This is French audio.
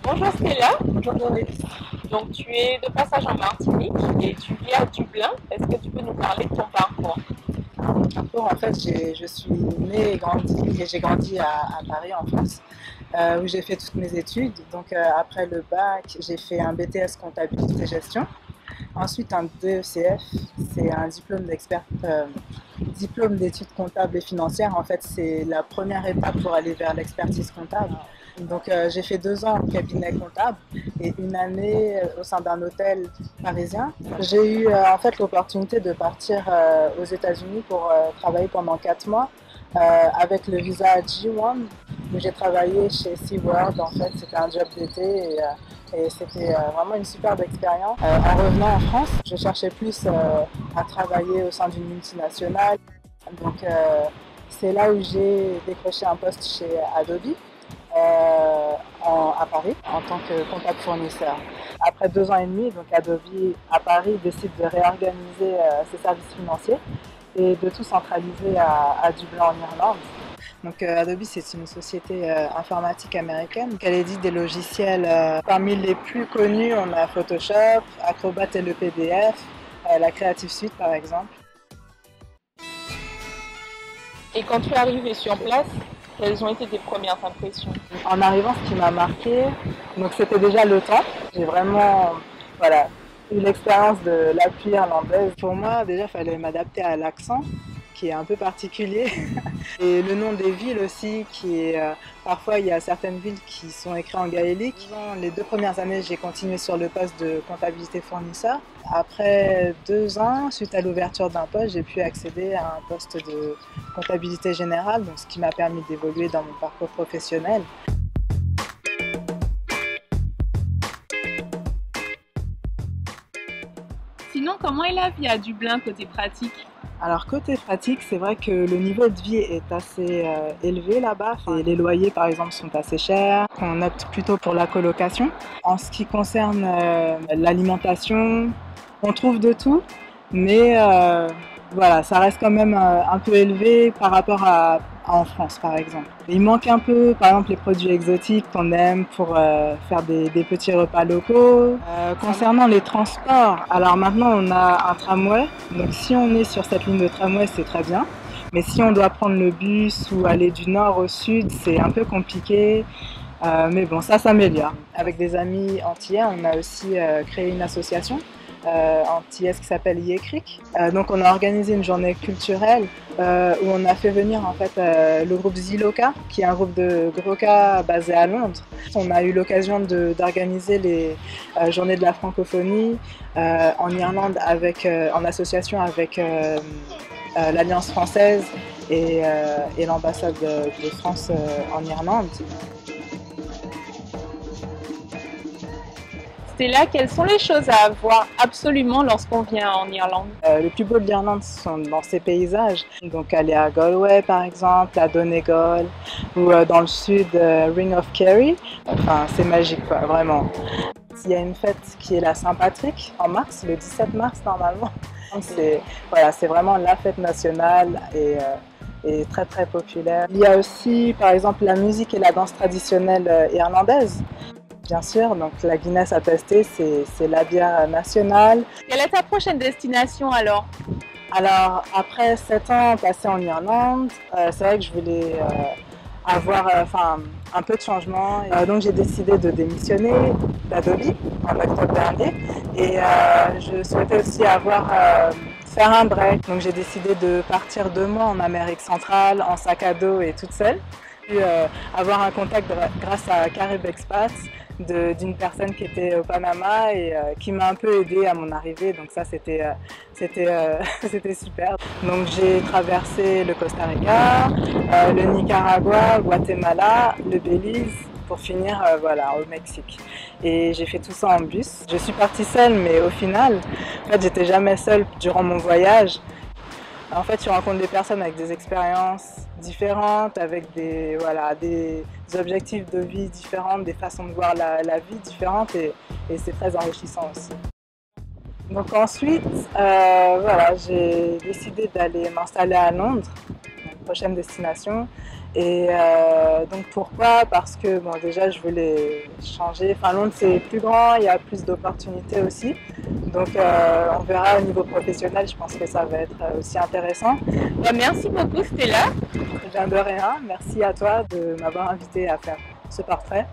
Bonjour Stella, Bonjour Doris. donc tu es de passage en Martinique et tu vis à Dublin. Est-ce que tu peux nous parler de ton parcours? Pour, en fait, je suis née et j'ai grandi à Paris en France, où j'ai fait toutes mes études. Donc après le bac, j'ai fait un BTS comptabilité gestion. Ensuite un DECF, c'est un diplôme d'études comptables et financières. En fait, c'est la première étape pour aller vers l'expertise comptable. Donc j'ai fait 2 ans en cabinet comptable et une année au sein d'un hôtel parisien. J'ai eu en fait l'opportunité de partir aux États-Unis pour travailler pendant 4 mois avec le visa G1 où j'ai travaillé chez SeaWorld. En fait, c'était un job d'été et c'était vraiment une superbe expérience. En revenant en France, je cherchais plus à travailler au sein d'une multinationale. Donc c'est là où j'ai décroché un poste chez Adobe à Paris en tant que comptable fournisseur. Après 2 ans et demi, donc Adobe à Paris décide de réorganiser ses services financiers et de tout centraliser à Dublin en Irlande. Donc Adobe, c'est une société informatique américaine. Donc, elle édite des logiciels. Parmi les plus connus, on a Photoshop, Acrobat et le PDF, la Creative Suite par exemple. Et quand tu es arrivé sur place, quelles ont été tes premières impressions? En arrivant, ce qui m'a marqué, donc c'était déjà le temps. J'ai vraiment, voilà, eu l'expérience de l'appui irlandaise. Pour moi, déjà, il fallait m'adapter à l'accent qui est un peu particulier et le nom des villes aussi qui est parfois il y a certaines villes qui sont écrites en gaélique. Les 2 premières années, j'ai continué sur le poste de comptabilité fournisseur. Après 2 ans, suite à l'ouverture d'un poste, j'ai pu accéder à un poste de comptabilité générale, donc ce qui m'a permis d'évoluer dans mon parcours professionnel. Sinon, comment est la vie à Dublin côté pratique? Alors côté pratique, c'est vrai que le niveau de vie est assez élevé là-bas. Et les loyers par exemple sont assez chers. On opte plutôt pour la colocation. En ce qui concerne l'alimentation, on trouve de tout, mais voilà, ça reste quand même un peu élevé par rapport à en France par exemple. Il manque un peu par exemple les produits exotiques qu'on aime pour faire des petits repas locaux. Concernant les transports, alors maintenant on a un tramway, donc si on est sur cette ligne de tramway c'est très bien. Mais si on doit prendre le bus ou aller du nord au sud, c'est un peu compliqué. Mais bon, ça s'améliore. Avec des amis antillais, on a aussi créé une association antillaise qui s'appelle Yécric. Donc on a organisé une journée culturelle où on a fait venir en fait le groupe Ziloka, qui est un groupe de Gurkha basé à Londres. On a eu l'occasion d'organiser les journées de la francophonie en Irlande en association avec l'Alliance française et l'ambassade de France en Irlande. Stella, quelles sont les choses à voir absolument lorsqu'on vient en Irlande? Les plus beaux de l'Irlande sont dans ses paysages. Donc aller à Galway par exemple, à Donegal ou dans le sud, Ring of Kerry. Enfin, c'est magique quoi, vraiment. Il y a une fête qui est la Saint-Patrick en mars, le 17 mars normalement. C'est voilà, c'est vraiment la fête nationale et très très populaire. Il y a aussi par exemple la musique et la danse traditionnelle irlandaise. Bien sûr, donc la Guinness à tester, c'est la bière nationale. Quelle est ta prochaine destination alors? Alors, après 7 ans passés en Irlande, c'est vrai que je voulais avoir un peu de changement. Donc j'ai décidé de démissionner d'Adobe en octobre dernier et je souhaitais aussi faire un break. Donc j'ai décidé de partir 2 mois en Amérique centrale en sac à dos et toute seule. Pu avoir un contact grâce à Carib Expat d'une personne qui était au Panama et qui m'a un peu aidée à mon arrivée, donc ça c'était super. Donc j'ai traversé le Costa Rica, le Nicaragua, Guatemala, le Belize pour finir voilà, au Mexique. Et j'ai fait tout ça en bus. Je suis partie seule, mais au final, en fait, j'étais jamais seule durant mon voyage. En fait, tu rencontres des personnes avec des expériences différentes, avec des objectifs de vie différents, des façons de voir la vie différentes et c'est très enrichissant aussi. Donc ensuite, voilà, j'ai décidé d'aller m'installer à Londres. prochaine destination. Et donc pourquoi? Parce que bon, déjà je voulais changer. Enfin, Londres c'est plus grand, il y a plus d'opportunités aussi. Donc on verra au niveau professionnel, je pense que ça va être aussi intéressant. Bah, merci beaucoup Stella. Bien de rien, merci à toi de m'avoir invité à faire ce portrait.